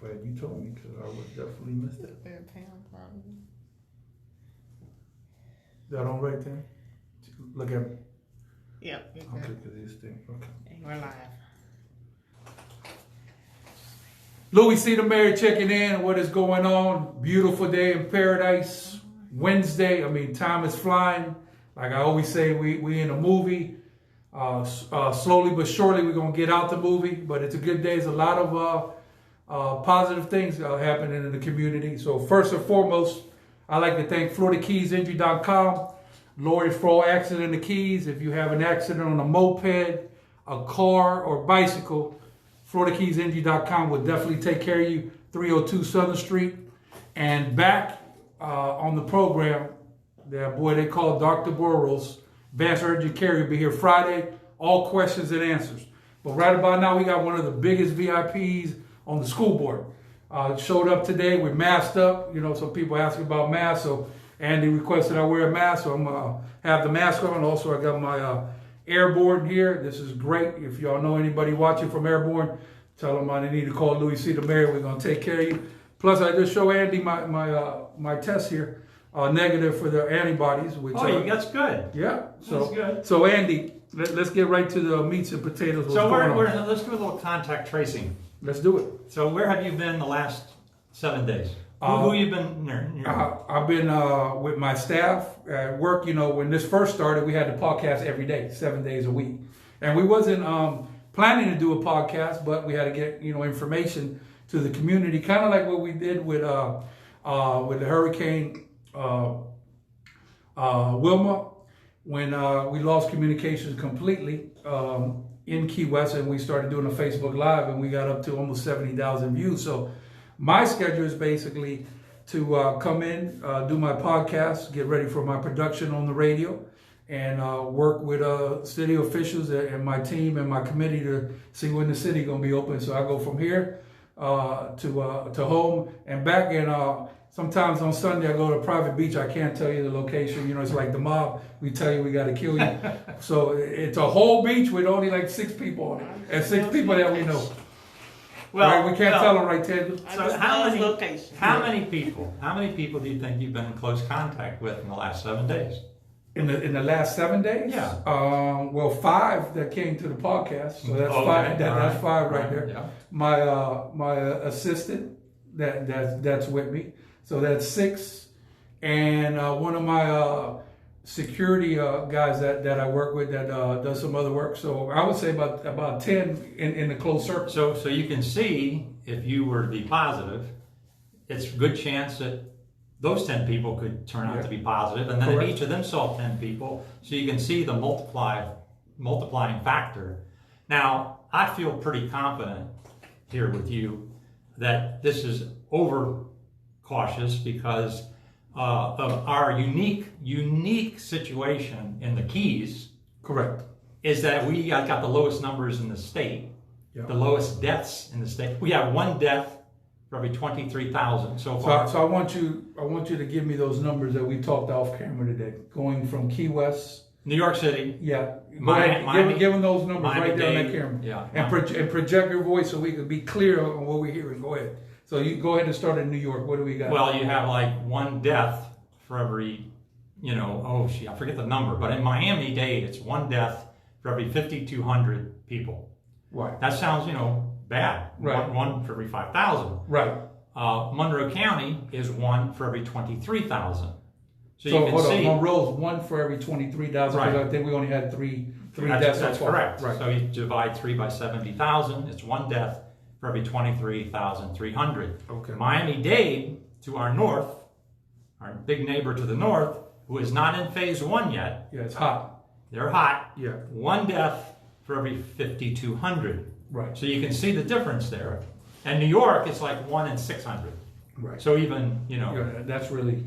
Glad you told me, because I would definitely miss that. Is that on right there? Look at me. Yep. Okay, because these things. Okay. We're live. Louie C. the Mayor checking in. What is going on? Beautiful day in paradise. Wednesday. I mean, time is flying. Like I always say, we in a movie. Slowly but surely, we're going to get out the movie. But it's a good day. There's a lot of positive things happening in the community. So first and foremost, I'd like to thank FloridaKeysInjury.com. Lawyers for all accident in the Keys. If you have an accident on a moped, a car, or bicycle, FloridaKeysInjury.com will definitely take care of you. 302 Southern Street. And back on the program, that boy they call Dr. Burrows, Advanced Urgent Care, will be here Friday. All questions and answers. But right about now, we got one of the biggest VIPs on the school board. Showed up today. We're masked up. You know, some people asking about masks. So Andy requested I wear a mask. So I'm going to have the mask on. Also, I got my Airborne here. This is great. If y'all know anybody watching from Airborne, tell them they need to call Louie C. the Mayor. We're going to take care of you. Plus, I just show Andy my test here. Negative for the antibodies. Which, that's good. Yeah. So, that's good. So Andy, let's get right to the meats and potatoes. So let's do a little contact tracing. Let's do it. So where have you been the last 7 days? Who you been near? I've been with my staff at work. You know, when this first started, we had the podcast every day, 7 days a week. And we wasn't planning to do a podcast, but we had to get, information to the community, kind of like what we did with the Hurricane Wilma, when we lost communications completely in Key West, and we started doing a Facebook Live, and we got up to almost 70,000 views. So my schedule is basically to come in, do my podcast, get ready for my production on the radio, and work with city officials and my team and my committee to see when the city going to be open. So I go from here to home and back, and sometimes on Sunday I go to a private beach. I can't tell you the location. You know, it's like the mob. We tell you we got to kill you. So it's a whole beach with only like 6 people on it, and 6 people that we know. Well, right? We can't tell them, right, Ted? So how many people do you think you've been in close contact with in the last 7 days? In the last 7 days? Yeah. Well, 5 that came to the podcast. So that's 5. That's 5 right there. Yeah. My assistant that's with me. So that's 6, and one of my security guys that I work with that does some other work. So I would say about 10 in the close circle. So you can see, if you were to be positive, it's a good chance that those 10 people could turn out to be positive, and then if each of them saw 10 people, so you can see the multiplying factor. Now, I feel pretty confident here with you that this is over cautious because of our unique situation in the Keys. Correct. Is that we got the lowest numbers in the state, the lowest deaths in the state. We have 1 death for every 23,000 so far. So I want you to give me those numbers that we talked off camera today, going from Key West, New York City. Yeah. Miami, give them those numbers Miami right there on that Dade, camera. Yeah. And project your voice so we can be clear on what we're hearing. Go ahead. So you go ahead and start in New York. What do we got? Well, you have like 1 death for every, I forget the number, but in Miami-Dade, it's 1 death for every 5,200 people. Right. That sounds, bad. Right. One for every 5,000. Right. Monroe County is 1 for every 23,000. So you can hold see. on. Monroe's 1 for every 23,000. Right. I think we only had three deaths. That's so far. correct. Right. So you divide 3 by 70,000. It's 1 death for every 23,300. Okay. Miami-Dade, to our north, our big neighbor to the north, who is not in phase 1 yet. Yeah, it's hot. They're hot. Yeah. 1 death for every 5,200. Right. So you can see the difference there. And New York, it's like 1 in 600. Right. So even, that's really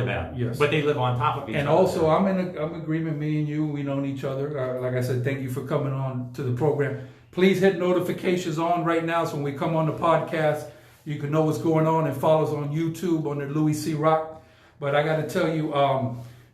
bad. Yes. But they live on top of each other. And also, I'm in agreement. Me and you, we known each other. Like I said, thank you for coming on to the program. Please hit notifications on right now, so when we come on the podcast, you can know what's going on, and follow us on YouTube on the Louie C. Rock. But I got to tell you,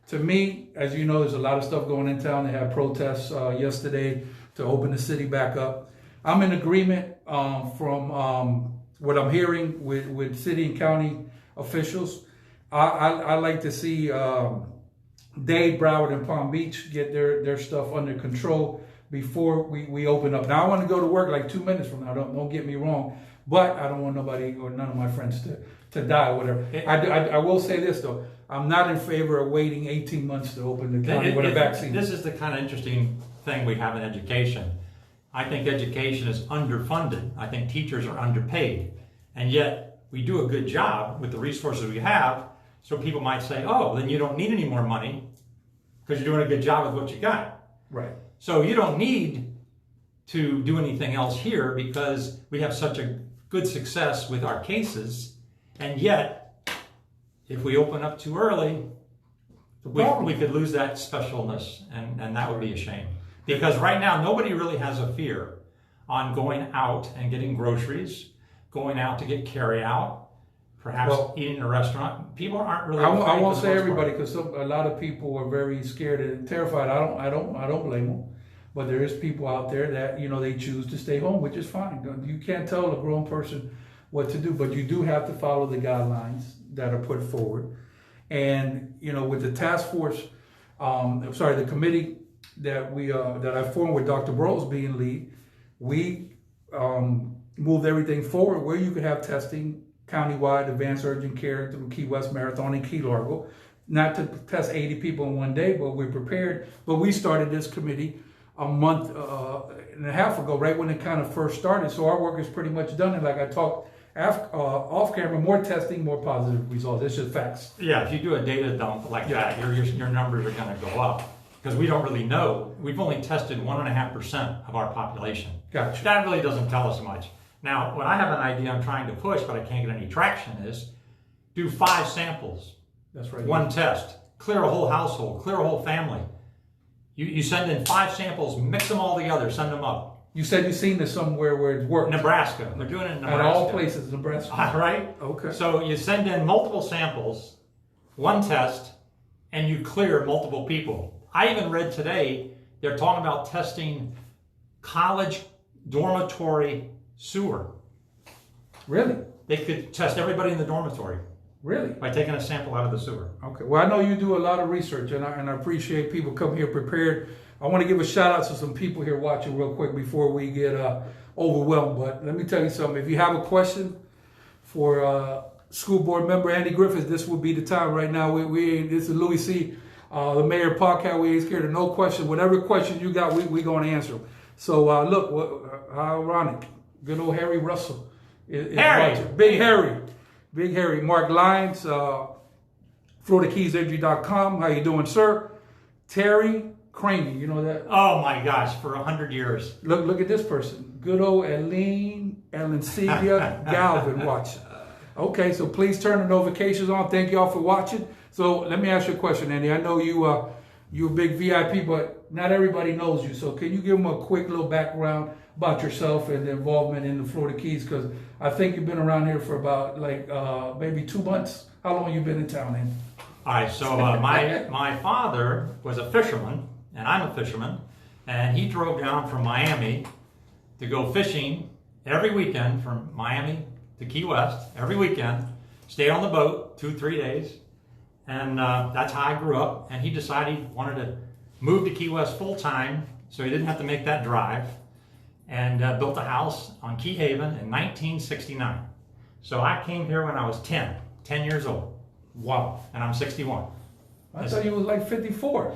to me, as you know, there's a lot of stuff going in town. They had protests yesterday to open the city back up. I'm in agreement from what I'm hearing with city and county officials, I like to see Dade, Broward, and Palm Beach get their stuff under control before we open up. Now I want to go to work like 2 minutes from now. Don't get me wrong, but I don't want nobody or none of my friends to die or whatever. I will say this though. I'm not in favor of waiting 18 months to open the county with a vaccine. This is the kind of interesting thing we have in education. I think education is underfunded. I think teachers are underpaid. And yet we do a good job with the resources we have. So people might say, oh, then you don't need any more money because you're doing a good job with what you got. Right. So you don't need to do anything else here because we have such a good success with our cases. And yet, if we open up too early, we could lose that specialness, and that would be a shame. Because right now, nobody really has a fear on going out and getting groceries, going out to get carry out, perhaps eating in a restaurant. People aren't really. I won't say everybody, because a lot of people are very scared and terrified. I don't blame them, but there is people out there that they choose to stay home, which is fine. You can't tell a grown person what to do, but you do have to follow the guidelines that are put forward. And with the task force, the committee that I formed with Dr. Burrows being lead, we moved everything forward where you could have testing countywide, advanced urgent care through Key West Marathon and Key Largo, not to test 80 people in one day, but we're prepared. But we started this committee a month and a half ago, right when it kind of first started. So our work is pretty much done. And like I talked off camera, more testing, more positive results. It's just facts. Yeah, if you do a data dump like that, your numbers are going to go up because we don't really know. We've only tested 1.5% of our population. Gotcha. That really doesn't tell us much. Now, what I have an idea I'm trying to push, but I can't get any traction, is do 5 samples. That's right. 1 test. Clear a whole household. Clear a whole family. You send in 5 samples, mix them all together, send them up. You said you've seen this somewhere where it's worked. Nebraska. They're doing it in Nebraska. At all places, Nebraska. Right? Okay. So you send in multiple samples, 1 test, and you clear multiple people. I even read today they're talking about testing college dormitory sewer. Really? They could test everybody in the dormitory. Really? By taking a sample out of the sewer. Okay. Well, I know you do a lot of research, and I appreciate people come here prepared. I want to give a shout out to some people here watching real quick before we get overwhelmed. But let me tell you something. If you have a question for school board member Andy Griffiths, this would be the time right now. This is Louie C., the mayor podcast. We ain't scared of no question. Whatever question you got, we going to answer them. So look, how ironic. Good old Harry Russell is watching. Big Harry. Mark Lyons, FloridaKeysEnergy.com. How you doing, sir? Terry Craney, you know that? Oh my gosh, for 100 years. Look at this person. Good old Alencia Galvin watching. Okay, so please turn the notifications on. Thank y'all for watching. So let me ask you a question, Andy. I know you're a big VIP, but not everybody knows you. So can you give them a quick little background about yourself and the involvement in the Florida Keys? Because I think you've been around here for about maybe 2 months. How long you been in town, Andy? All right, so my father was a fisherman, and I'm a fisherman, and he drove down from Miami to go fishing every weekend from Miami to Key West, every weekend, stayed on the boat 2-3 days, and that's how I grew up. And he decided he wanted to move to Key West full time so he didn't have to make that drive, and built a house on Key Haven in 1969. So I came here when I was 10 years old. Wow. And I'm 61. I thought you was like 54.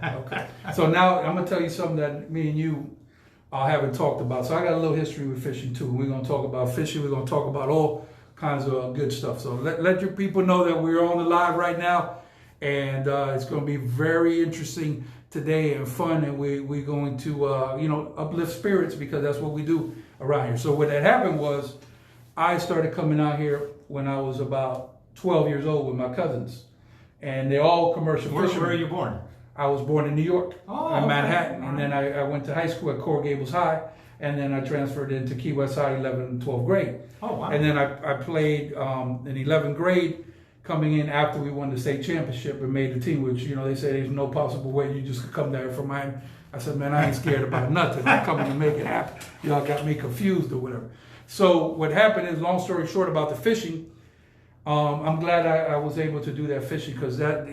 Okay. So now I'm going to tell you something that me and you haven't talked about. So I got a little history with fishing too. We're going to talk about fishing. We're going to talk about all kinds of good stuff. So let your people know that we're on the live right now. And it's going to be very interesting today and fun. And we're going to, uplift spirits because that's what we do around here. So what had happened was I started coming out here when I was about 12 years old with my cousins. And they're all commercial fishermen. Where were you born? I was born in New York, in Manhattan. Okay. And then I went to high school at Coral Gables High. And then I transferred into Key West High 11th and 12th grade. Oh, wow. And then I played in 11th grade, coming in after we won the state championship and made the team, which, they say there's no possible way you just could come there from Miami. I said, man, I ain't scared about nothing. I'm coming to make it happen. Y'all got me confused or whatever. So what happened is, long story short about the fishing, I'm glad I was able to do that fishing, because have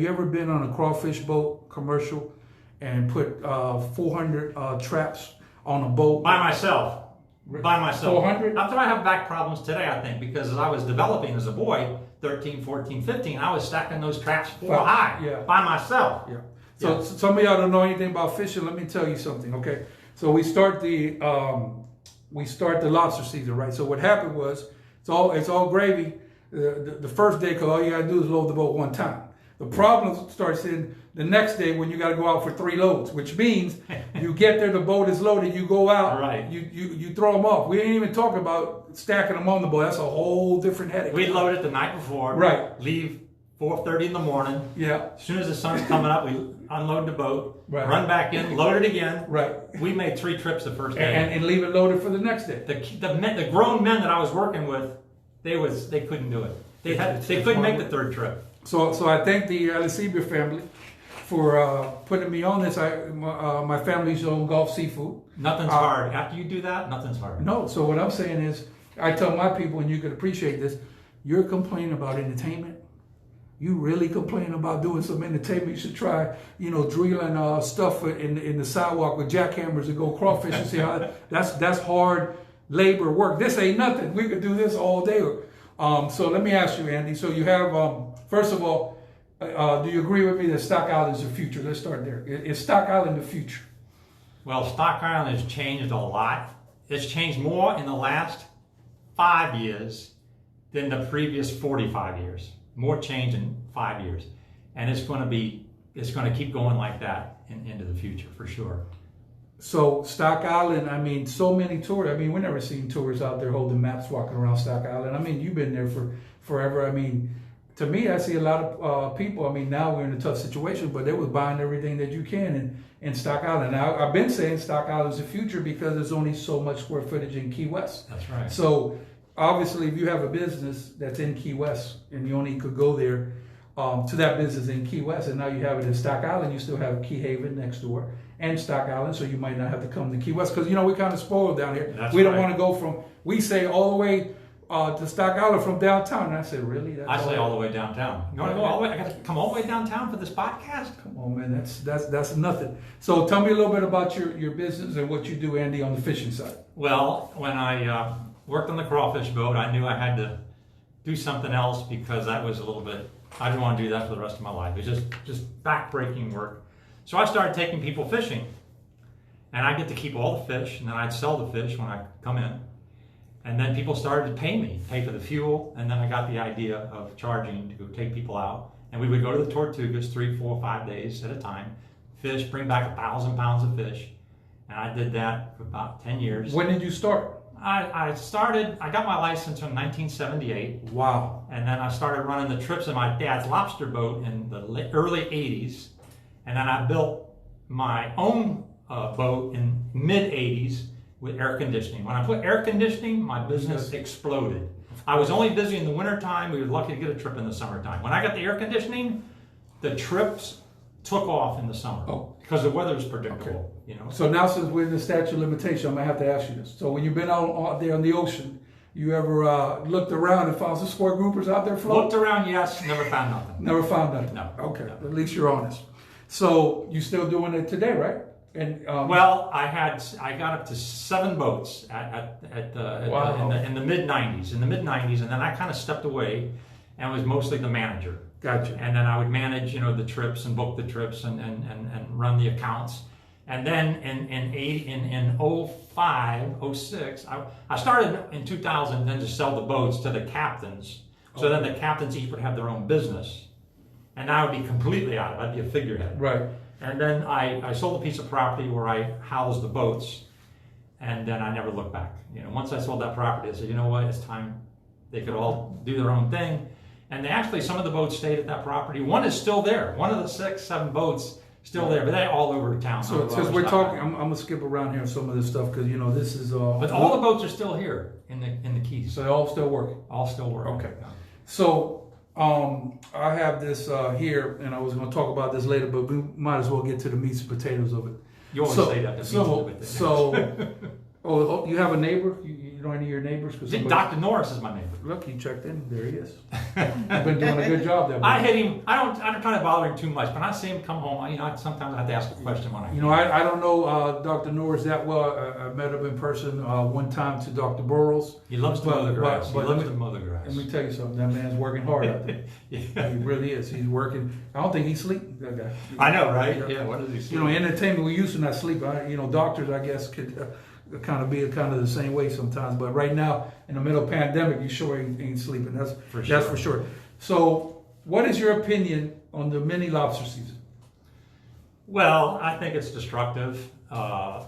you ever been on a crawfish boat commercial and put 400 traps on a boat? By myself. 400? After I have back problems today, I think, because as I was developing as a boy, 13, 14, 15, I was stacking those traps high by myself. Yeah. So some of y'all don't know anything about fishing. Let me tell you something, okay? So we start the lobster season, right? So what happened was, it's all gravy the first day, because all you gotta do is load the boat one time. The problem starts in the next day when you got to go out for 3 loads, which means you get there, the boat is loaded, you go out, right. you throw them off. We ain't even talking about stacking them on the boat. That's a whole different headache. We load it the night before, right? Leave 4:30 in the morning. Yeah. As soon as the sun's coming up, we unload the boat, right. Run back in, load it again. Right. We made 3 trips the first day, and leave it loaded for the next day. The grown men that I was working with, they couldn't do it. They couldn't make the 3rd trip. So I thank the Alicibia family for putting me on this. My family's own Gulf Seafood. Nothing's hard. After you do that, nothing's hard. No. So what I'm saying is, I tell my people, and you can appreciate this, you're complaining about entertainment. You really complain about doing some entertainment. You should try, drilling stuff in the sidewalk with jackhammers and go crawfish and see how that's hard labor work. This ain't nothing. We could do this all day. So let me ask you, Andy. So you have, first of all, do you agree with me that Stock Island is the future? Let's start there. Is Stock Island the future? Well, Stock Island has changed a lot. It's changed more in the last 5 years than the previous 45 years. More change in 5 years. And it's going to keep going like that into the future for sure. So Stock Island, so many tourists. We've never seen tourists out there holding maps walking around Stock Island. You've been there for forever. To me, I see a lot of people. Now we're in a tough situation, but they was buying everything that you can in Stock Island. Now, I've been saying Stock Island's the future because there's only so much square footage in Key West. That's right. So obviously, if you have a business that's in Key West and you only could go there to that business in Key West, and now you have it in Stock Island, you still have Key Haven next door and Stock Island, so you might not have to come to Key West, because we're kind of spoiled down here. We don't want to go from, we say all the way to Stock Island from downtown. And I said, really? I say all the way downtown. You want to go all the way? I got to come all the way downtown for this podcast? Come on, man, that's nothing. So tell me a little bit about your business and what you do, Andy, on the fishing side. Well, when I worked on the crawfish boat, I knew I had to do something else, because that was a little bit, I didn't want to do that for the rest of my life. It was just back-breaking work. So I started taking people fishing, and I get to keep all the fish, and then I'd sell the fish when I come in. And then people started to pay for the fuel, and then I got the idea of charging to go take people out. And we would go to the Tortugas 3, 4, 5 days at a time, fish, bring back 1,000 pounds of fish. And I did that for about 10 years. When did you start? I got my license in 1978. Wow. And then I started running the trips in my dad's lobster boat in the early 80s. And then I built my own boat in mid-80s with air conditioning. When I put air conditioning, my business exploded. I was only busy in the wintertime. We were lucky to get a trip in the summertime. When I got the air conditioning, the trips took off in the summer because the weather is predictable. Okay. So now, since we're in the statute of limitation, I'm gonna have to ask you this. So when you've been out there on the ocean, you ever looked around and found some sport groupers out there floating? Looked around, yes. Never found nothing. Never found nothing. No. Okay. No. At least you're honest. So you still doing it today, right? And well, I got up to 7 boats in the mid 90s. In the mid 90s, and then I kind of stepped away and was mostly the manager. Gotcha. And then I would manage, the trips and book the trips and run the accounts. And then in 05, 06, I started in 2000 then to sell the boats to the captains. So then the captains each would have their own business. And I would be completely out of it. I'd be a figurehead. Right. And then I sold a piece of property where I housed the boats, and then I never looked back. Once I sold that property, I said, you know what, it's time. They could all do their own thing. And some of the boats stayed at that property. One is still there. One of the 6, 7 boats still there, but they're all over town. So since we're talking, I'm gonna skip around here on some of this stuff because this is. But all the boats are still here in the Keys. So they're all still working. All still working. Okay. So I have this here, and I was going to talk about this later, but we might as well get to the meats and potatoes of it. You always say that. So, you have a neighbor? You you know any of your neighbors? Dr. Norris is my neighbor. Look, he checked in. There he is. You've been doing a good job there. I hit him. I don't try to bother him too much. When I see him come home, sometimes I have to ask a question when I. I don't know Dr. Norris that well. I met him in person one time to Dr. Burrows. He loves to mow the grass. Let me tell you something. That man's working hard out there. Yeah. He really is. He's working. I don't think he sleeps. That guy. I know, right? Yeah. What does he sleep? Entertainment. We used to not sleep. Doctors, I guess, could kind of be the same way sometimes. But right now, in the middle of pandemic, you sure ain't sleeping. That's for sure. So, what is your opinion on the mini lobster season? Well, I think it's destructive. I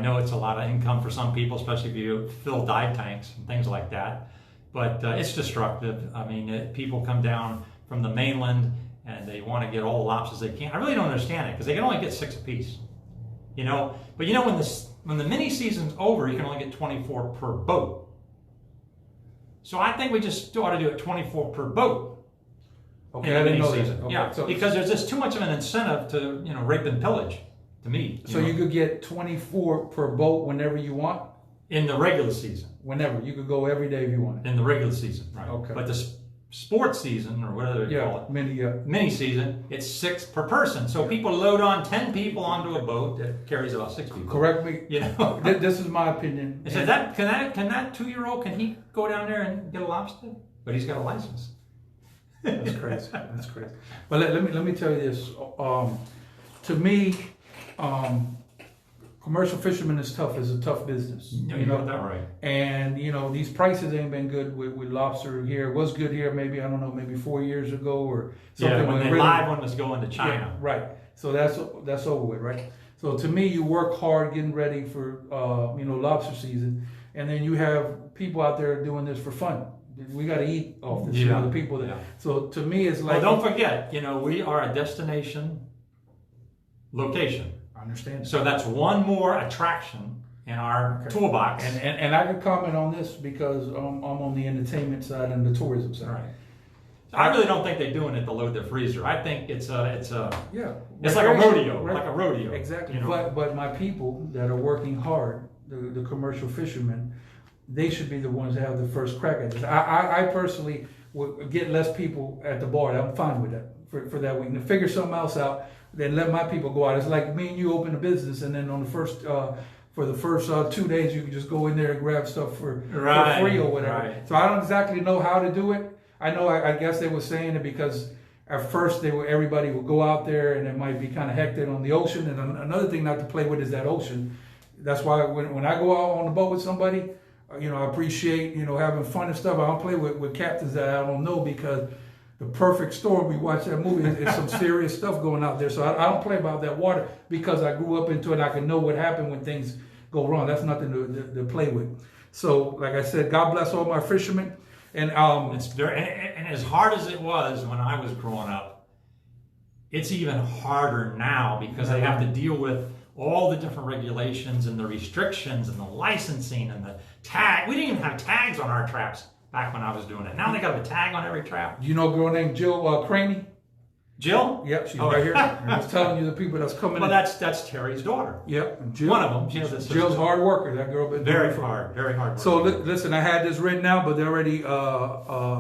know it's a lot of income for some people, especially if you fill dive tanks and things like that. But it's destructive. I mean, people come down from the mainland and they want to get all the lobsters they can. I really don't understand it because they can only get 6 apiece. But when the mini season's over, you can only get 24 per boat. So I think we just ought to do it 24 per boat. Okay, I didn't know that. Okay, yeah, because there's just too much of an incentive to rape and pillage. To me. So you could get 24 per boat whenever you want? In the regular season. Whenever. You could go every day if you want. In the regular season, right. Okay. But the sports season, or whatever they call it, mini season, it's 6 per person. So people load on 10 people onto a boat that carries about 6 people. Correct me. This is my opinion. So can that 2-year-old, can he go down there and get a lobster? But he's got a license. That's crazy. That's crazy. But let me tell you this. To me, commercial fishermen is tough. It's a tough business. You got that right. And these prices ain't been good with lobster here. It was good here maybe 4 years ago or something. Yeah, when the live one was going to China. Yeah, right. So that's over with, right? So to me, you work hard getting ready for lobster season, and then you have people out there doing this for fun. We got to eat off this. Yeah. The people that. So to me, it's like. Well, don't forget, we are a destination location. I understand. So that's one more attraction in our toolbox. And I can comment on this because I'm on the entertainment side and the tourism side. Right. So I really don't think they're doing it to load their freezer. I think it's like a rodeo, right. Like a rodeo. Exactly. But my people that are working hard, the commercial fishermen, they should be the ones that have the first crack at this. I personally would get less people at the bar. I'm fine with that for that week. To figure something else out, then let my people go out. It's like me and you open a business, and then on the first for the first 2 days, you can just go in there and grab stuff for free or whatever. Right. So I don't exactly know how to do it. I know I guess they were saying it because at first everybody would go out there and it might be kind of hectic on the ocean. And another thing not to play with is that ocean. That's why when I go out on the boat with somebody, I appreciate having fun and stuff. I don't play with captains that I don't know because The Perfect Storm, we watched that movie, it's some serious stuff going out there. So I don't play about that water because I grew up into it. I can know what happened when things go wrong. That's nothing to play with. So like I said, God bless all my fishermen. And and as hard as it was when I was growing up, it's even harder now because they have to deal with all the different regulations and the restrictions and the licensing and the tag. We didn't even have tags on our traps back when I was doing it. Now they got a tag on every trap. Do you know a girl named Jill Craney? Jill? Yep, she's right here. I was telling you the people that's coming in. Well, that's Terry's daughter. Yep. Jill, one of them. Jill's hard worker. That girl been very hard worker. So listen, I had this written out, but they already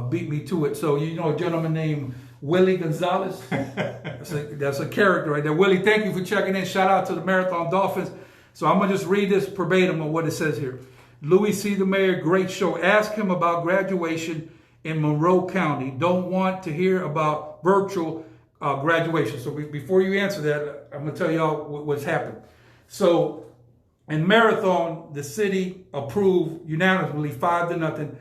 beat me to it. So you know a gentleman named Willie Gonzalez? That's a character right there. Willie, thank you for checking in. Shout out to the Marathon Dolphins. So I'm going to just read this verbatim on what it says here. Louie C. the Mayor, great show. Ask him about graduation in Monroe County. Don't want to hear about virtual graduation. So before you answer that, I'm going to tell y'all what's happened. So in Marathon, the city approved unanimously 5-0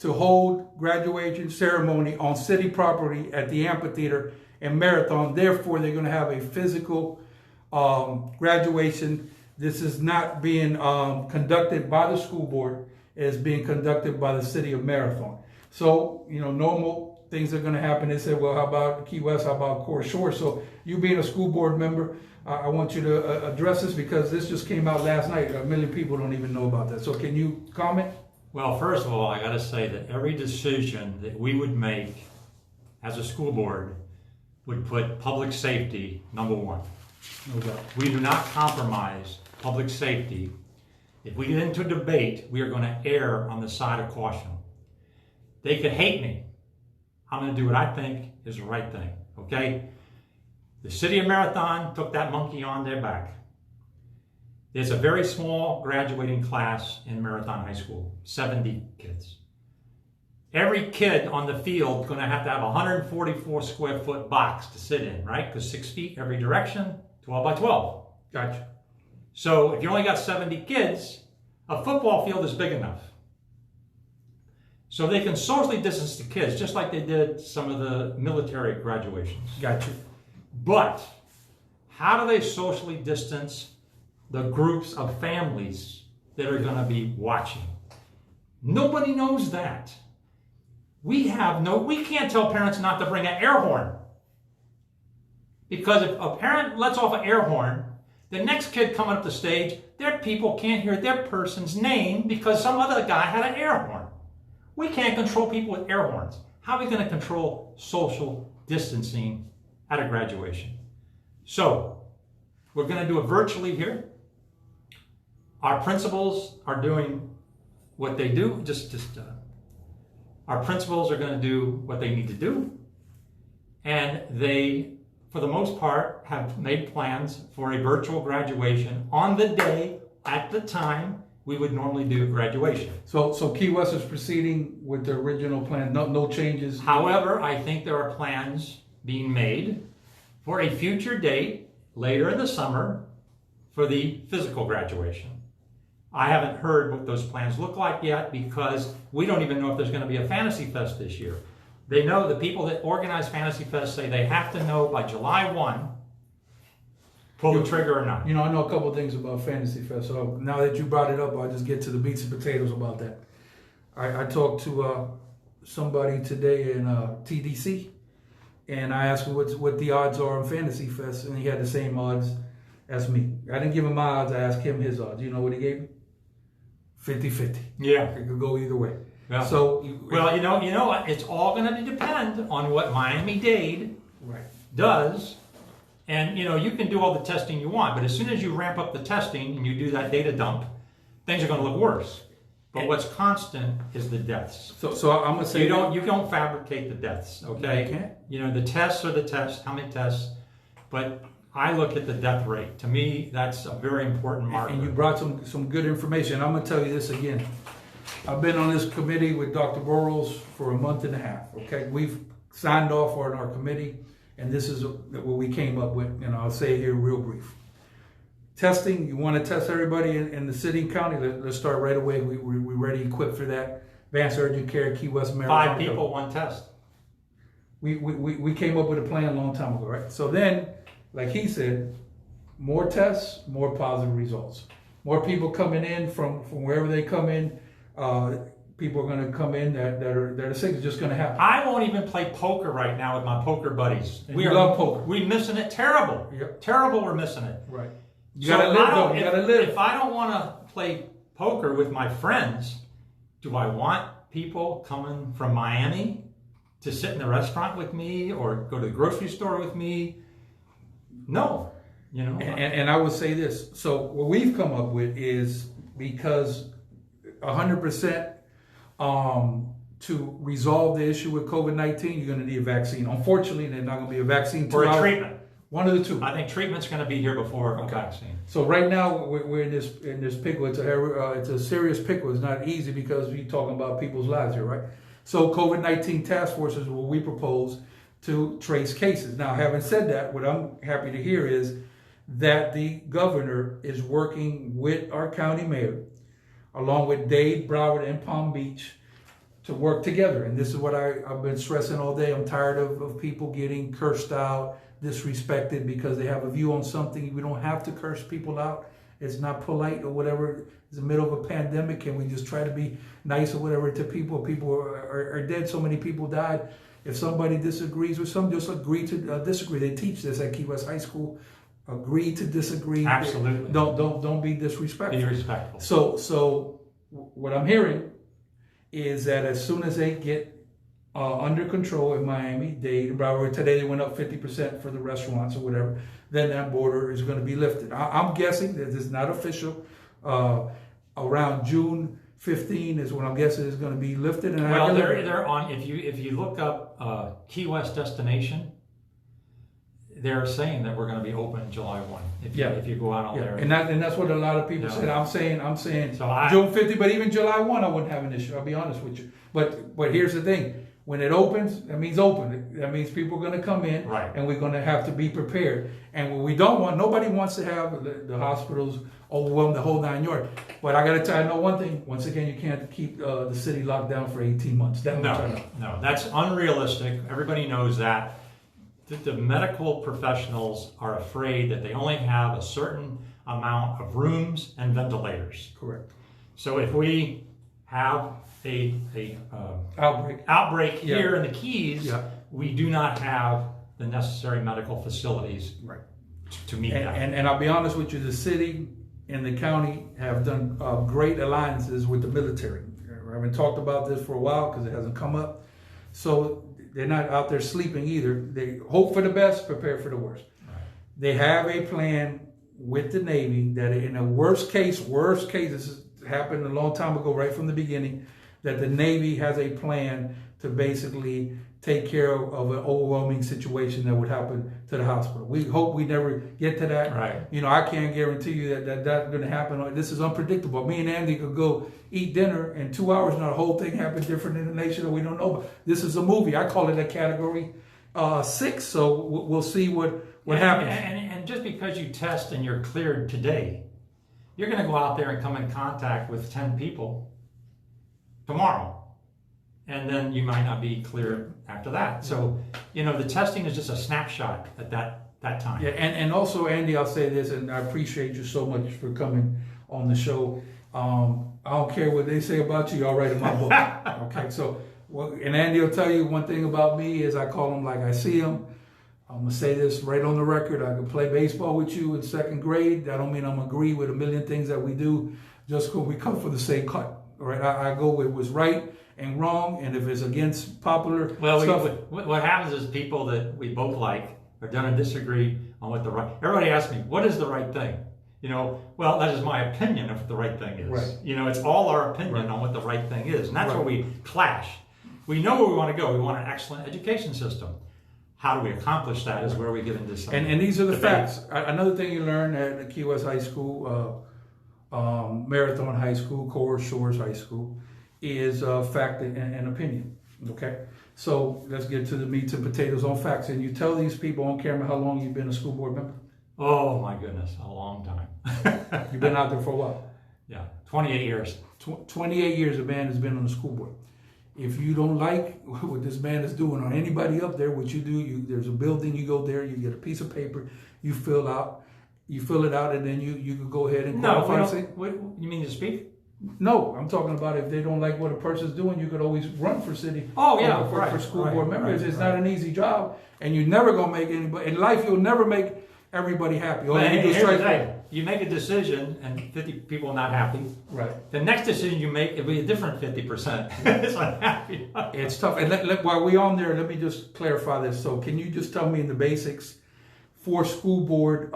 to hold graduation ceremony on city property at the amphitheater in Marathon. Therefore, they're going to have a physical graduation. This is not being conducted by the school board. It's being conducted by the city of Marathon. So, normal things are going to happen. They said, well, how about Key West? How about Core Shore? So you being a school board member, I want you to address this because this just came out last night. 1 million people don't even know about that. So can you comment? Well, first of all, I got to say that every decision that we would make as a school board would put public safety number one. No doubt. We do not compromise public safety If we get into a debate, we are going to err on the side of caution. They could hate me. I'm going to do what I think is the right thing, okay? The city of Marathon took that monkey on their back. There's a very small graduating class in Marathon High School, 70 kids. Every kid on the field is going to have a 144 square foot box to sit in, right? Because 6 feet every direction, 12 by 12. Gotcha. So if you only got 70 kids, a football field is big enough. So they can socially distance the kids, just like they did some of the military graduations. Gotcha. But how do they socially distance the groups of families that are going to be watching? Nobody knows that. We can't tell parents not to bring an air horn. Because if a parent lets off an air horn, the next kid coming up the stage, their people can't hear their person's name because some other guy had an air horn. We can't control people with air horns. How are we going to control social distancing at a graduation? So, we're going to do it virtually here. Our principals are doing what they do. Our principals are going to do what they need to do. And they, for the most part, have made plans for a virtual graduation on the day, at the time, we would normally do graduation. So Key West is proceeding with the original plan, no changes? However, I think there are plans being made for a future date later in the summer for the physical graduation. I haven't heard what those plans look like yet because we don't even know if there's going to be a Fantasy Fest this year. They know, the people that organize Fantasy Fest say they have to know by July 1, pull the trigger or not. You know, I know a couple of things about Fantasy Fest, so now that you brought it up, I'll just get to the meats and potatoes about that. I talked to somebody today in TDC, and I asked him what the odds are on Fantasy Fest, and he had the same odds as me. I didn't give him my odds, I asked him his odds. You know what he gave me? 50-50. Yeah. It could go either way. Yeah. So, well, you know what? It's all going to depend on what Miami-Dade does. And, you can do all the testing you want, but as soon as you ramp up the testing and you do that data dump, things are going to look worse. But what's constant is the deaths. So I'm going to say... You don't fabricate the deaths, okay? You can't. The tests are the tests, how many tests, but I look at the death rate. To me, that's a very important marker. And you brought some good information. I'm going to tell you this again. I've been on this committee with Dr. Burrows for a month and a half, okay? We've signed off on our committee, and this is what we came up with, and I'll say it here real brief. Testing, you want to test everybody in the city and county, let's start right away. We're ready, equipped for that. Advanced Urgent Care, Key West, Marathon. 5 people, 1 test. We came up with a plan a long time ago, right? So then, like he said, more tests, more positive results. More people coming in from wherever they come in. People are going to come in that are sick. It's just going to happen. I won't even play poker right now with my poker buddies. We love poker. We're missing it terrible. Yep. Terrible, we're missing it. Right. You got to live, though. You got to live. If I don't want to play poker with my friends, do I want people coming from Miami to sit in the restaurant with me or go to the grocery store with me? No. And I would say this. So what we've come up with is, because 100% to resolve the issue with COVID-19, you're going to need a vaccine. Unfortunately, there's not going to be a vaccine. Or a treatment. One of the two. I think treatment's going to be here before a vaccine. So right now we're in this pickle. It's a serious pickle. It's not easy because we're talking about people's lives here, right? So COVID-19 task force is what we propose to trace cases. Now, having said that, what I'm happy to hear is that the governor is working with our county mayor, along with Dade, Broward, and Palm Beach, to work together. And this is what I've been stressing all day. I'm tired of people getting cursed out, disrespected because they have a view on something. We don't have to curse people out. It's not polite or whatever. It's the middle of a pandemic. Can we just try to be nice or whatever to people? People are dead. So many people died. If somebody disagrees with something, just agree to disagree. They teach this at Key West High School. Agree to disagree. Absolutely. Don't be disrespectful. Be respectful. So what I'm hearing is that as soon as they get under control in Miami-Dade, Broward, today they went up 50% for the restaurants or whatever, then that border is going to be lifted. I'm guessing that this is not official. around June 15 is when I'm guessing it's going to be lifted. And well, they're on. If you look up Key West destination, they're saying that we're going to be open July 1. If you go out on there, and that's what a lot of people said. I'm saying so June 50, but even July 1, I wouldn't have an issue. I'll be honest with you. But here's the thing: when it opens, that means open. That means people are going to come in, right? And we're going to have to be prepared. And what we don't want, nobody wants to have the hospitals overwhelmed the whole 9 yards. But I got to tell you, I know one thing. Once again, you can't keep the city locked down for 18 months. No, that's unrealistic. Everybody knows that. The medical professionals are afraid that they only have a certain amount of rooms and ventilators. Correct. So if we have a outbreak here in the Keys, we do not have the necessary medical facilities to meet that. And I'll be honest with you, the city and the county have done great alliances with the military. I haven't talked about this for a while because it hasn't come up. So they're not out there sleeping either. They hope for the best, prepare for the worst. Right. They have a plan with the Navy that in a worst case, this happened a long time ago, right from the beginning, that the Navy has a plan to basically take care of an overwhelming situation that would happen to the hospital. We hope we never get to that. Right. You know, I can't guarantee you that that's going to happen. This is unpredictable. Me and Andy could go eat dinner in 2 hours and the whole thing happened different in the nation that we don't know. This is a movie. I call it a category 6. So we'll see what happens. And just because you test and you're cleared today, you're going to go out there and come in contact with 10 people tomorrow. And then you might not be cleared after that. So, you know, the testing is just a snapshot at that time. Yeah, and also, Andy, I'll say this, and I appreciate you so much for coming on the show. I don't care what they say about you, I'll write in my book. Okay, so, and Andy will tell you one thing about me is I call him like I see him. I'm going to say this right on the record. I could play baseball with you in 2nd grade. That don't mean I'm agree with a million things that we do just because we come from the same cut. All right, I go with what's right and wrong, and if it's against popular stuff. What happens is people that we both like are going to disagree on what the right. Everybody asks me, what is the right thing? You know, well, that is my opinion of what the right thing is. Right. You know, it's all our opinion on what the right thing is, and that's where we clash. We know where we want to go. We want an excellent education system. How do we accomplish that is where we get into some. And these are the debate. facts. Another thing you learn at Key West High School, Marathon High School, Core Shores High School, is fact and opinion. Okay, so let's get to the meats and potatoes on facts. And you tell these people on camera how long you've been a school board member. Oh my goodness, a long time. You've been out there for a while. Yeah, 28 years. 28 years a man has been on the school board. If you don't like what this man is doing or anybody up there, what you do, there's a building, you go there, you get a piece of paper, you fill it out, and then you can go ahead and qualify. What, you mean to speak? No, I'm talking about if they don't like what a person's doing, you could always run for city. For school board members. It's not an easy job, and you're never gonna make anybody in life. You'll never make everybody happy. You make a decision, and 50 people are not happy. Right. The next decision you make, it'll be a different 50%. It's unhappy. It's tough. And while we're on there, let me just clarify this. So, can you just tell me in the basics for school board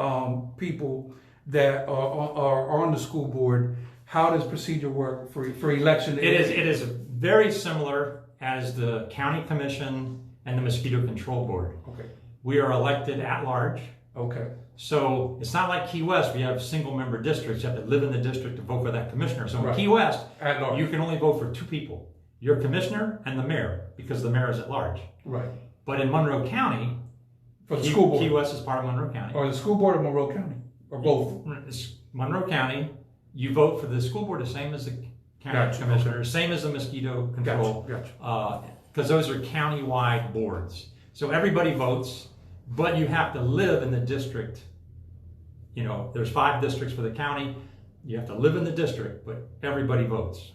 people that are on the school board? How does procedure work for election? It is very similar as the county commission and the mosquito control board. Okay. We are elected at large. Okay. So it's not like Key West. We have single member districts. You have to live in the district to vote for that commissioner. So right. in Key West, at large, you can only vote for 2 people: your commissioner and the mayor, because the mayor is at large. Right. But in Monroe County, for the school board, Key West is part of Monroe County. Or the school board of Monroe County, or both. It's Monroe County. You vote for the school board the same as the county commissioner, same as the mosquito control, because those are county-wide boards. So everybody votes, but you have to live in the district. You know, there's 5 districts for the county. You have to live in the district, but everybody votes.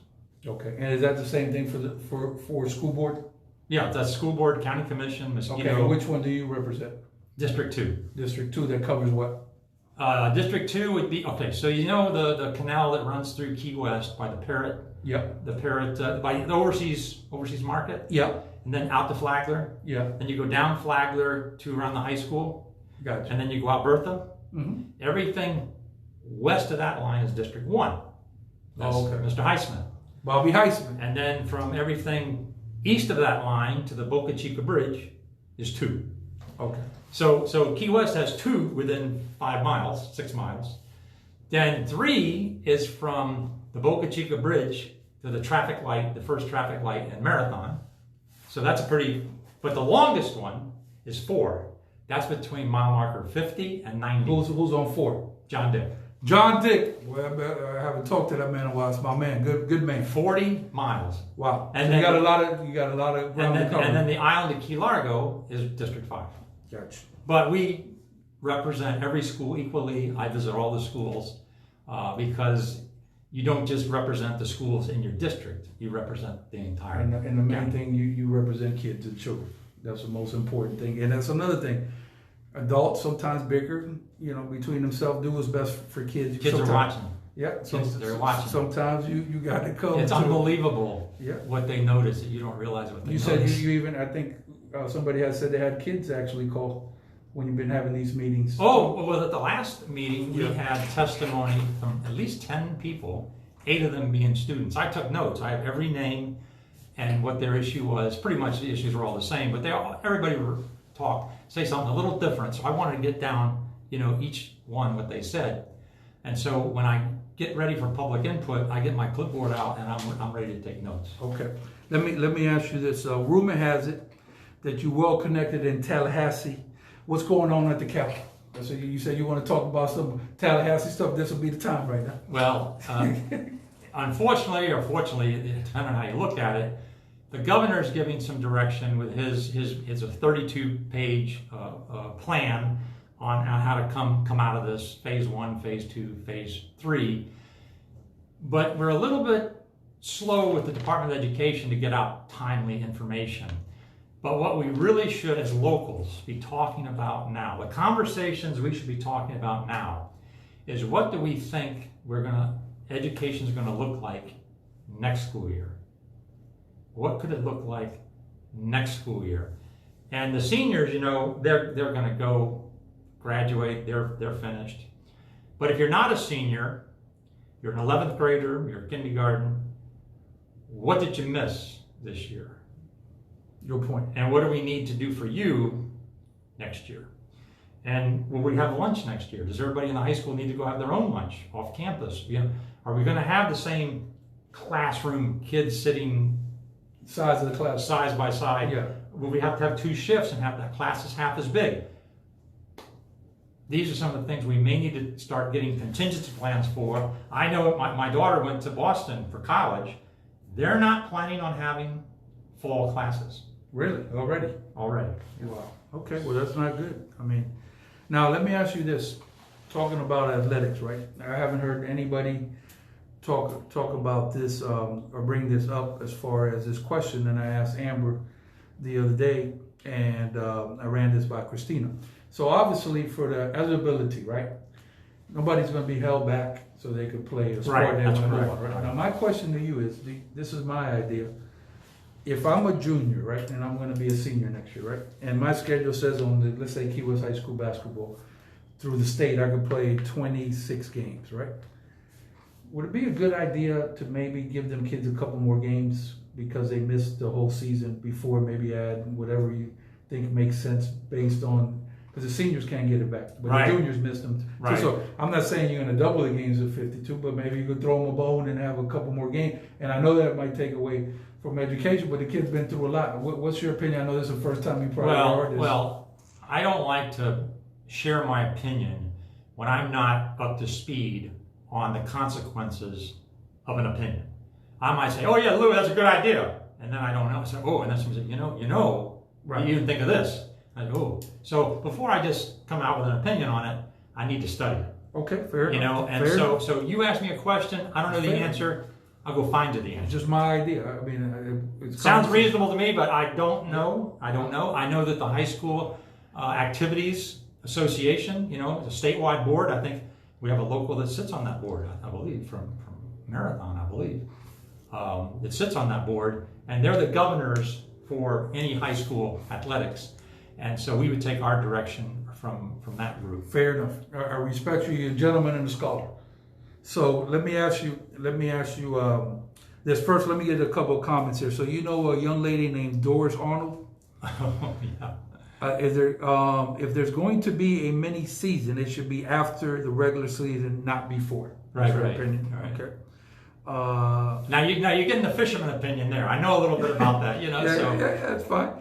Okay, and is that the same thing for school board? Yeah, that's school board, county commission, mosquito. Okay, which one do you represent? District 2. District 2, that covers what? District 2 would be, okay, so you know the canal that runs through Key West by the Parrot? Yep. The Parrot, by the overseas market? Yep. And then out to Flagler? Yeah. Then you go down Flagler to around the high school? Gotcha. And then you go out Bertha? Mm-hmm. Everything west of that line is District 1. That's Mr. Highsmith. Bobby Highsmith. And then from everything east of that line to the Boca Chica Bridge is 2. Okay. So Key West has 2 within 5 miles, 6 miles. Then 3 is from the Boca Chica Bridge to the traffic light, the first traffic light in Marathon. So that's a pretty, but the longest one is 4. That's between mile marker 50 and 90. Who's on 4? John Dick. John Dick. Well, I haven't talked to that man in a while. It's my man. Good man. 40 miles. Wow. And so then, you got a lot of ground to cover. And then the island of Key Largo is District 5. Gotcha. But we represent every school equally. I visit all the schools because you don't just represent the schools in your district. You represent the entire. And the main thing, you represent kids and children. That's the most important thing. And that's another thing. Adults sometimes bicker, between themselves, do what's best for kids. Kids are watching. Yeah, they're watching. Sometimes you got to come. It's unbelievable what they notice that you don't realize what they notice. You said you even, I think somebody has said they had kids actually call when you've been having these meetings. Oh, well, at the last meeting, we had testimony from at least 10 people, 8 of them being students. I took notes. I have every name and what their issue was. Pretty much the issues were all the same, but everybody would say something a little different. So I wanted to get down, each one what they said. And so when I get ready for public input, I get my clipboard out and I'm ready to take notes. Okay. Let me ask you this. Rumor has it that you're well connected in Tallahassee. What's going on at the Capitol? So you said you want to talk about some Tallahassee stuff. This will be the time right now. Well, unfortunately or fortunately, depending on how you look at it, the governor's giving some direction with his a 32-page plan on how to come out of this phase 1, phase 2, phase 3. But we're a little bit slow with the Department of Education to get out timely information. But what we really should, as locals, be talking about now, the conversations we should be talking about now, is what do we think education is going to look like next school year? What could it look like next school year? And the seniors, they're going to go graduate, they're finished. But if you're not a senior, you're an 11th grader, you're kindergarten, what did you miss this year? Your point. And what do we need to do for you next year? And will we have lunch next year? Does everybody in the high school need to go have their own lunch off campus? Are we going to have the same classroom, kids sitting size of the class, side by side? Yeah. Will we have to have 2 shifts and have that classes half as big? These are some of the things we may need to start getting contingency plans for. I know my daughter went to Boston for college. They're not planning on having fall classes. Really? Already? Already. Wow. Okay, well that's not good. Now let me ask you this. Talking about athletics, right? I haven't heard anybody talk about this or bring this up as far as this question, and I asked Amber the other day, and I ran this by Christina. So obviously for the eligibility, right? Nobody's going to be held back so they could play a sport they want to do. Right? Now my question to you is, this is my idea. If I'm a junior, right, and I'm going to be a senior next year, right, and my schedule says let's say Key West High School basketball, through the state, I could play 26 games, right? Would it be a good idea to maybe give them kids a couple more games because they missed the whole season before, maybe add whatever you think makes sense based on, because the seniors can't get it back, but the juniors missed them. Right. So I'm not saying you're going to double the games at 52, but maybe you could throw them a bone and have a couple more games. And I know that might take away from education, but the kid's been through a lot. What's your opinion? I know this is the first time you probably heard this. Well, I don't like to share my opinion when I'm not up to speed on the consequences of an opinion. I might say, oh yeah, Louie, that's a good idea. And then I don't know. I say, oh, and then someone says, right. You didn't think of this. I go, oh. So before I just come out with an opinion on it, I need to study it. Okay, fair enough. And so you ask me a question, I don't know the answer, I'll go find you the answer. It's just my idea. It sounds reasonable to me, but I don't know. I know that the high school activities association, it's a statewide board. I think we have a local that sits on that board, I believe, from Marathon, I believe. It sits on that board, and they're the governors for any high school athletics. And so we would take our direction from that group. Fair enough. I respect you, you're a gentleman and a scholar. So let me ask you this first. Let me get a couple of comments here. So you know a young lady named Doris Arnold? Oh, yeah. If there's going to be a mini season, it should be after the regular season, not before. Right, That's her right. opinion. Right. Okay. Now you're getting the fisherman opinion there. I know a little bit about that, you know. Yeah, that's fine.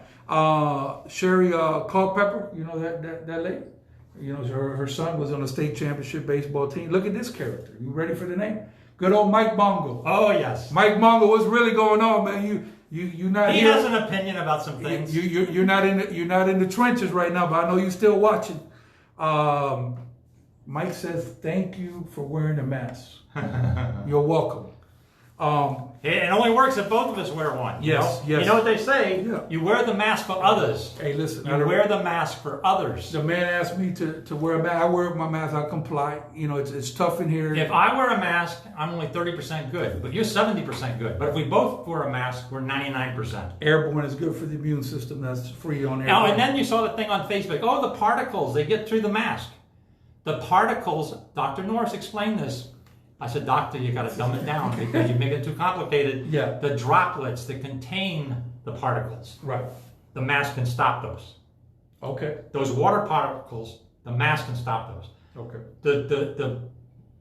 Sherry Culpepper, you know that lady? You know, her son was on a state championship baseball team. Look at this character. You ready for the name? Good old Mike Bongo. Oh yes. Mike Bongo, what's really going on, man? You not He here. has an opinion about some things. You're not in the trenches right now, but I know you're still watching. Mike says thank you for wearing a mask. You're welcome. It only works if both of us wear one. Yes, you know? yes. You know what they say? Yeah. You wear the mask for others. Hey, listen. You wear the mask for others. The man asked me to wear a mask. I wear my mask. I comply. You know, it's tough in here. If I wear a mask, I'm only 30% good, but you're 70% good. But if we both wear a mask, we're 99%. Airborne is good for the immune system. That's free on air. Oh, and then you saw the thing on Facebook. Oh, the particles, they get through the mask. The particles, Dr. Norris explained this. I said, doctor, you got to dumb it down because you make it too complicated. Yeah. The droplets that contain the particles, Right. the mask can stop those. Okay. Those water particles, the mask can stop those. Okay. The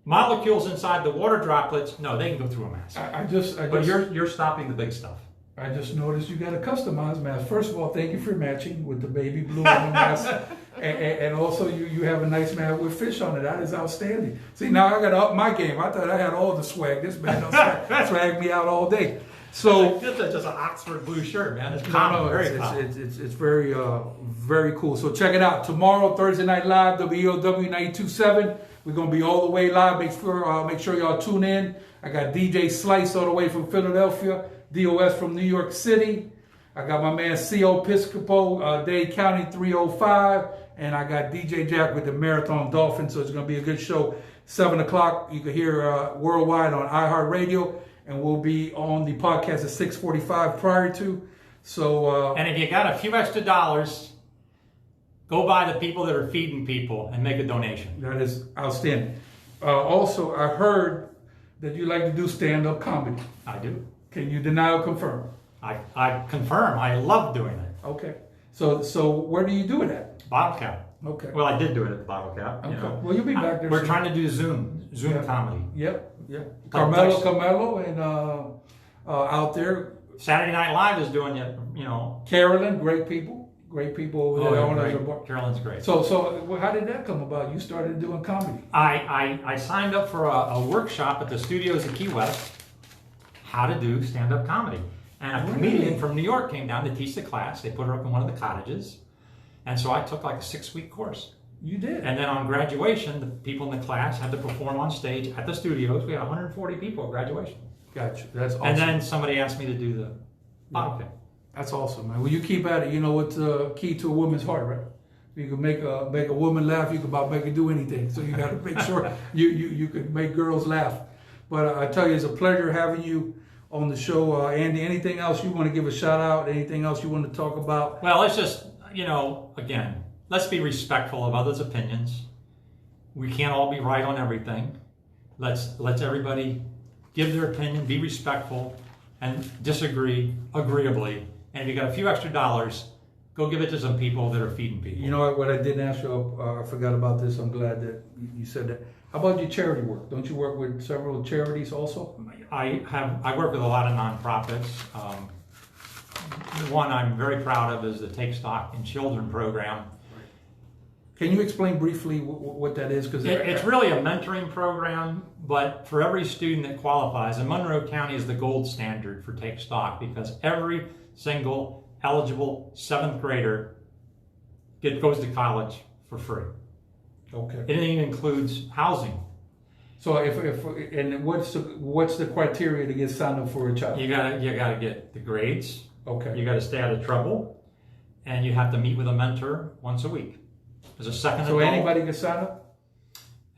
molecules inside the water droplets, no, they can go through a mask. But you're stopping the big stuff. I just noticed you got a customized mask. First of all, thank you for matching with the baby blue on the mask. And also you have a nice mask with fish on it. That is outstanding. See, now I got to up my game. I thought I had all the swag. This man don't swag me out all day. So This is just an Oxford blue shirt, man. It's common, very common. It's very very cool. So check it out. Tomorrow, Thursday Night Live, WEOW 927. We're gonna be all the way live. Make sure y'all tune in. I got DJ Slice all the way from Philadelphia, DOS from New York City. I got my man C.O. Piscopo, Dade County 305, and I got DJ Jack with the Marathon Dolphins. So it's gonna be a good show. 7 o'clock. You can hear worldwide on iHeartRadio. And we'll be on the podcast at 6:45 prior to. So and if you got a few extra dollars, go buy the people that are feeding people and make a donation. That is outstanding. Also, I heard that you like to do stand-up comedy. I do. Can you deny or confirm? I confirm. I love doing it. Okay. So where do you do it at? Bottle Cap. Okay. Well, I did do it at the Bottle Cap. Okay. You know. Well, you'll be back there We're soon. trying to do Zoom comedy. Yep. Complex. Carmelo, and out there. Saturday Night Live is doing it. You know. Carolyn, great people over there. Owners of bar. Carolyn's great. So how did that come about? You started doing comedy. I signed up for a workshop at the studios at Key West, how to do stand-up comedy. And a comedian from New York came down to teach the class. They put her up in one of the cottages. And so I took like a 6-week course. You did. And then on graduation, the people in the class had to perform on stage at the studios. We had 140 people at graduation. Gotcha. That's awesome. And then somebody asked me to do the bottle cap. That's awesome, man. Well, you keep at it. You know what's the key to a woman's heart, right? You can make a woman laugh. You can about make her do anything. So you got to make sure you can make girls laugh. But I tell you, it's a pleasure having you on the show, Andy. Anything else you want to give a shout out? Anything else you want to talk about? Well, it's just, again, let's be respectful of others' opinions. We can't all be right on everything. Let's everybody give their opinion, be respectful, and disagree agreeably. And if you got a few extra dollars, go give it to some people that are feeding people. You know what I didn't ask you, I forgot about this. I'm glad that you said that. How about your charity work? Don't you work with several charities also? I work with a lot of nonprofits. The one I'm very proud of is the Take Stock in Children program. Can you explain briefly what that is? Because it's really a mentoring program, but for every student that qualifies, and Monroe County is the gold standard for Take Stock because every single eligible 7th grader goes to college for free. Okay. It even includes housing. So and what's the criteria to get signed up for a child? You gotta get the grades. Okay. You gotta stay out of trouble, and you have to meet with a mentor once a week. As a second adult. So anybody can sign up?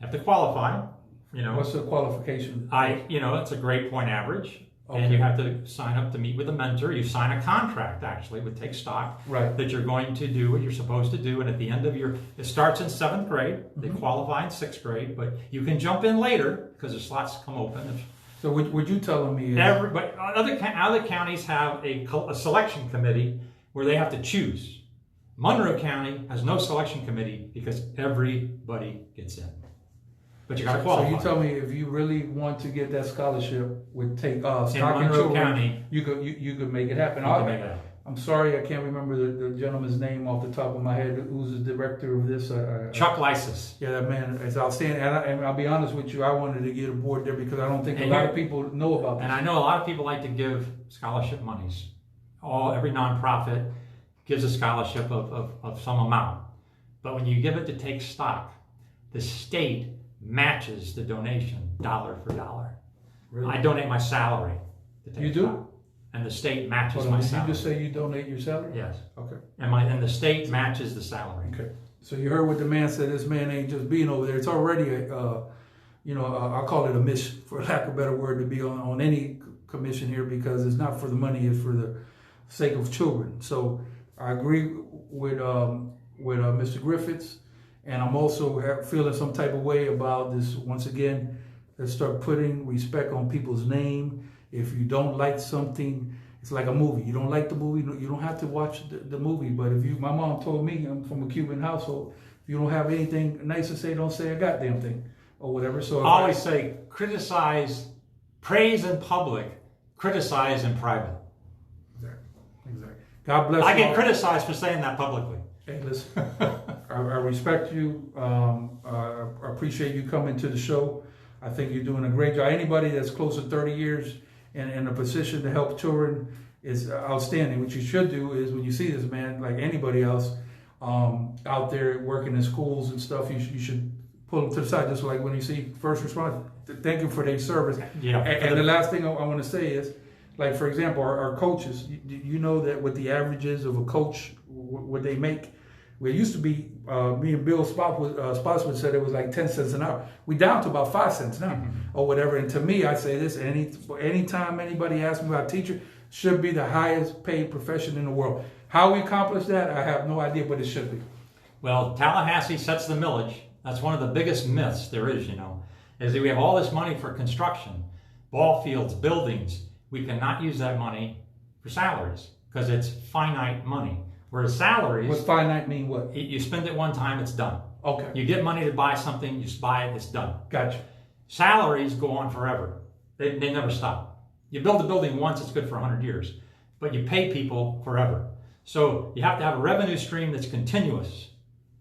Have to qualify. What's the qualification? It's a grade point average. And you have to sign up to meet with a mentor. You sign a contract, actually, with Take Stock, that you're going to do what you're supposed to do. And at the end of it starts in 7th grade. They qualify in 6th grade, but you can jump in later because the slots come open. So what you telling me is... But other counties have a selection committee where they have to choose. Monroe County has no selection committee because everybody gets in. But you got to qualify. So you tell me if you really want to get that scholarship with Stock in Monroe County, you could make it happen. I'm sorry, I can't remember the gentleman's name off the top of my head. Who's the director of this? Chuck Lysis. Yeah, that man is outstanding. And I'll be honest with you, I wanted to get aboard there because I don't think a lot of people know about this. And I know a lot of people like to give scholarship monies. Every nonprofit gives a scholarship of some amount. But when you give it to Take Stock, the state matches the donation dollar for dollar. Really? I donate my salary to Take Stock. Do? And the state matches my salary. Did you just say you donate your salary? Yes. Okay. And the state matches the salary. Okay. So you heard what the man said. This man ain't just being over there. It's already I'll call it a mission, for lack of a better word, to be on any commission here because it's not for the money, it's for the sake of children. So I agree with Mr. Griffiths, and I'm also feeling some type of way about this. Once again, let's start putting respect on people's name. If you don't like something, it's like a movie. You don't like the movie, you don't have to watch the movie. But my mom told me, I'm from a Cuban household, if you don't have anything nice to say, don't say a goddamn thing or whatever. So I always say, praise in public, criticize in private. Exactly. God bless you. I get criticized for saying that publicly. Hey, listen, I respect you. I appreciate you coming to the show. I think you're doing a great job. Anybody that's close to 30 years in a position to help children is outstanding. What you should do is when you see this man, like anybody else, out there working in schools and stuff, you should pull them to the side. Just like when you see first responders, thank you for their service. Yeah. And the last thing I want to say is, like for example, our coaches. You know that what the averages of a coach, what they make. Well, it used to be, me and Bill Spotswood said it was like 10 cents an hour. We down to about 5 cents now or whatever. And to me, I say this, anytime anybody asks me about teacher, should be the highest paid profession in the world. How we accomplish that, I have no idea, but it should be. Well, Tallahassee sets the millage. That's one of the biggest myths there is, is that we have all this money for construction, ball fields, buildings. We cannot use that money for salaries because it's finite money. Whereas salaries... What finite mean what? You spend it one time, it's done. Okay. You get money to buy something, you just buy it, it's done. Gotcha. Salaries go on forever. They never stop. You build a building once, it's good for 100 years. But you pay people forever. So you have to have a revenue stream that's continuous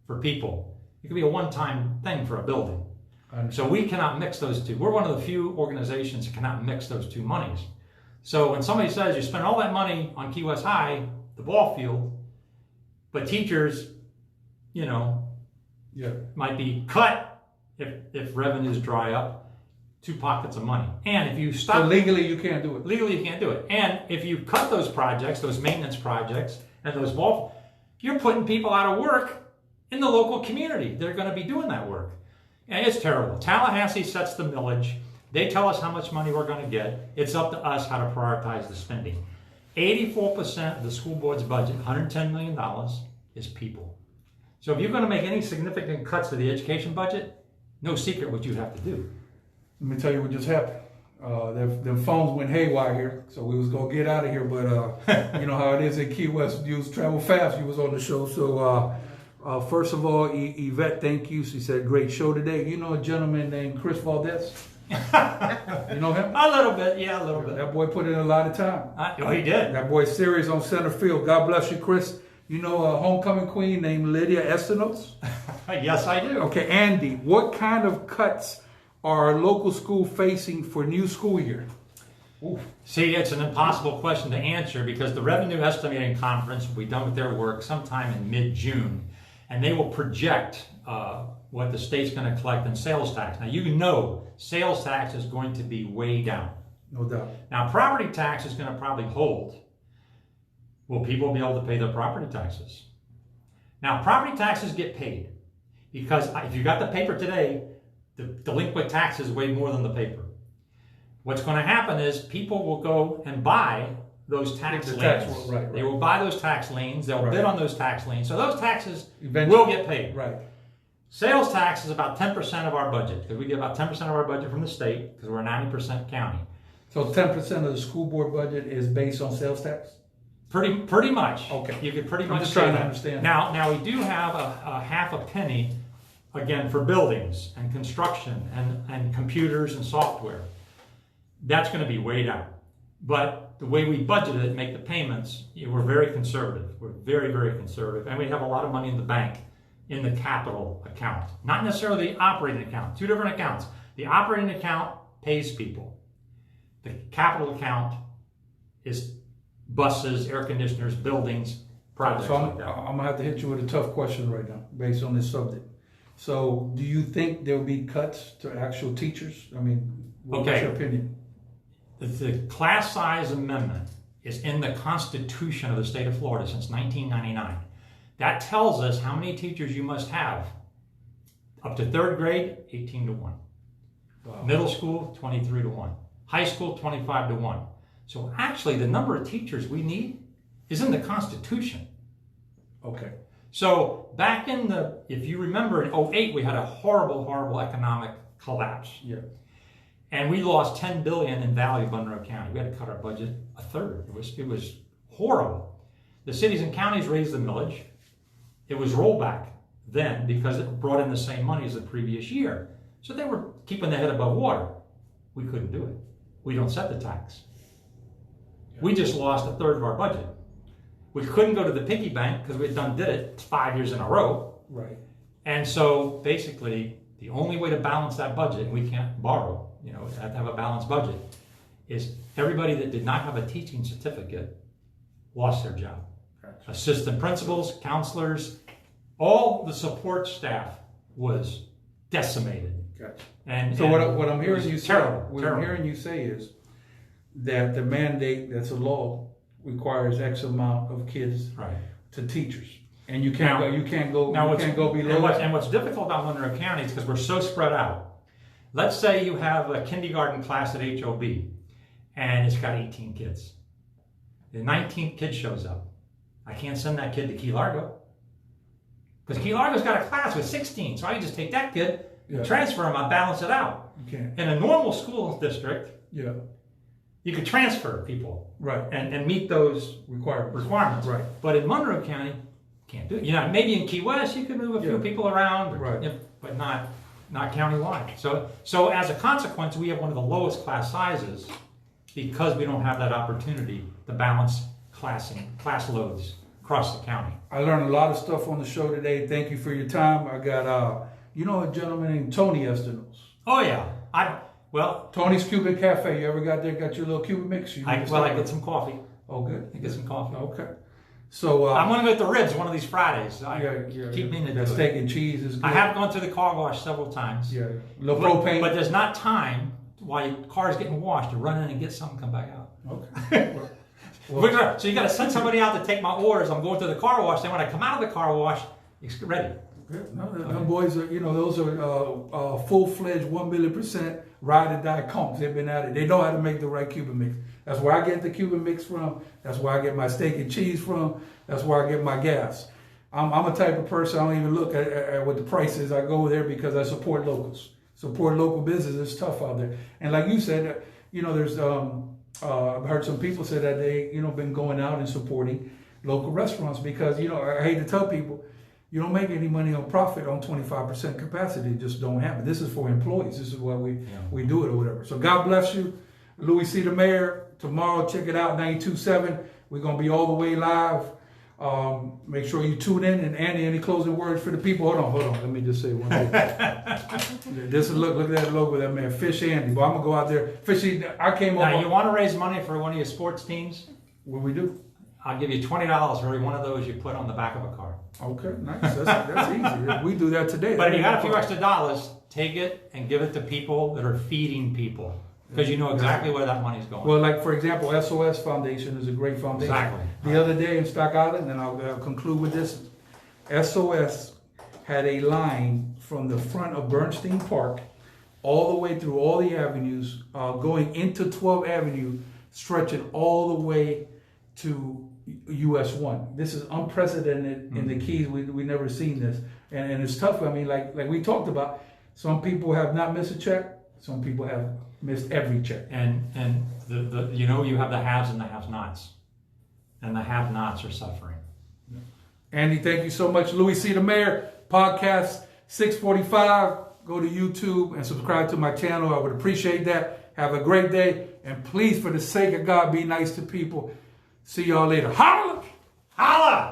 for people. It could be a one-time thing for a building. So we cannot mix those two. We're one of the few organizations that cannot mix those two monies. So when somebody says you spend all that money on Key West High, the ball field, but teachers, might be cut if revenues dry up, 2 pockets of money. And if you stop... So legally you can't do it. Legally you can't do it. And if you cut those projects, those maintenance projects, and those you're putting people out of work in the local community. They're going to be doing that work. And it's terrible. Tallahassee sets the millage. They tell us how much money we're going to get. It's up to us how to prioritize the spending. 84% of the school board's budget, $110 million, is people. So if you're going to make any significant cuts to the education budget, no secret what you have to do. Let me tell you what just happened. Them phones went haywire here, so we was going to get out of here, but you know how it is in Key West. You travel fast. You was on the show. So first of all, Yvette, thank you. She said, great show today. You know a gentleman named Chris Valdez? You know him? A little bit, yeah, a little bit. That boy put in a lot of time. He did. That boy's serious on center field. God bless you, Chris. You know a homecoming queen named Lydia Estenos? Yes, I do. Okay, Andy, what kind of cuts are our local school facing for new school year? Ooh. See, it's an impossible question to answer because the Revenue Estimating Conference will be done with their work sometime in mid-June, and they will project what the state's going to collect in sales tax. Now, you know sales tax is going to be way down. No doubt. Now, property tax is going to probably hold. Will people be able to pay their property taxes? Now, property taxes get paid because if you got the paper today, the delinquent tax is way more than the paper. what's going to happen is people will go and buy those tax liens. Right. They will buy those tax liens. They'll bid on those tax liens. So those taxes Eventually will get paid. Right. Sales tax is about 10% of our budget, because we get about 10% of our budget from the state, because we're a 90% county. So 10% of the school board budget is based on sales tax? Pretty much. Okay. You could pretty I'm much just say trying to that. understand. Now we do have a half a penny, again, for buildings and construction and computers and software. That's going to be weighed out. But the way we budgeted it, make the payments, we're very conservative. We're very, very conservative. And we have a lot of money in the bank in the capital account. Not necessarily the operating account. Two different accounts. The operating account pays people. The capital account is buses, air conditioners, buildings, projects So like that. I'm going to have to hit you with a tough question right now based on this subject. So do you think there'll be cuts to actual teachers? I mean, what's your opinion? The class size amendment is in the Constitution of the state of Florida since 1999. That tells us how many teachers you must have. Up to third grade, 18 to 1. Wow. Middle school, 23 to 1. High school, 25 to 1. So actually, the number of teachers we need is in the Constitution. Okay. So back in if you remember, in 2008, we had a horrible, horrible economic collapse. Yeah. And we lost $10 billion in value of Monroe County. We had to cut our budget a third. It was horrible. The cities and counties raised the millage. It was rollback then because it brought in the same money as the previous year. So they were keeping their head above water. We couldn't do it. We don't set the tax. We just lost a third of our budget. We couldn't go to the piggy bank because we did it 5 years in a row. Right. And so basically, the only way to balance that budget, and we can't borrow, we have to have a balanced budget, is everybody that did not have a teaching certificate lost their job. Gotcha. Assistant principals, counselors, all the support staff was decimated. Gotcha. And so what I'm hearing you say, terrible. I'm hearing you say is that the mandate that's a law requires X amount of kids to teachers, and you can't go below. And what's difficult about Monroe County is because we're so spread out. Let's say you have a kindergarten class at HOB, and it's got 18 kids. The 19th kid shows up. I can't send that kid to Key Largo because Key Largo's got a class with 16, so I can just take that kid, transfer him, I balance it out. You can't. In a normal school district, you could transfer people, and meet those requirements. Right. But in Monroe County, can't do it. Maybe in Key West you could move a few people around, but not countywide. So as a consequence, we have one of the lowest class sizes because we don't have that opportunity to balance class loads across the county. I learned a lot of stuff on the show today. Thank you for your time. I got a gentleman named Tony Estenos. Oh yeah, Tony's Cuban Cafe. You ever got there? Got your little Cuban mix? I get some coffee. Oh, good. I get some coffee. Okay. So I'm going to go to the Ribs one of these Fridays. Keep meaning to do it. Steak and cheese is good. I have gone through the car wash several times. Yeah. Little propane. But there's not time while your car's getting washed to run in and get something, come back out. Okay. So you got to send somebody out to take my orders. I'm going to the car wash. Then when I come out of the car wash, it's ready. Good. No, them boys are, those are full-fledged 1,000,000% ride or die conks. They've been at it. They know how to make the right Cuban mix. That's where I get the Cuban mix from. That's where I get my steak and cheese from. That's where I get my gas. I'm a type of person, I don't even look at what the price is. I go there because I support locals. Support local business. It's tough out there. And like you said, there's I've heard some people say that they been going out and supporting local restaurants because I hate to tell people, you don't make any money on profit on 25% capacity. It just don't happen. This is for employees. This is why we do it or whatever. So God bless you. Louie C. the Mayor. Tomorrow, check it out, 92.7. We're going to be all the way live. Make sure you tune in. And Andy, any closing words for the people? Hold on. Let me just say one thing. This is look at that logo, that man, Fish Andy. But I'm going to go out there. Fishy, I came over. Now, you want to raise money for one of your sports teams? What we do? I'll give you $20 for every one of those you put on the back of a car. Okay, nice. That's easy. We do that today. But if you got a few extra dollars, take it and give it to people that are feeding people. Because you know exactly where that money's going. Well, like for example, SOS Foundation is a great foundation. Exactly. The other day in Stock Island, and I'll conclude with this, SOS had a line from the front of Bernstein Park all the way through all the avenues, going into 12th Avenue, stretching all the way to US 1. This is unprecedented in the Keys. We never seen this. And it's tough. I mean, like we talked about, some people have not missed a check. Some people have missed every check. And the you know, you have the haves and the have-nots. And the have-nots are suffering. Andy, thank you so much. Louie C. the Mayor, podcast 645. Go to YouTube and subscribe to my channel. I would appreciate that. Have a great day. And please, for the sake of God, be nice to people. See y'all later. Holla! Holla!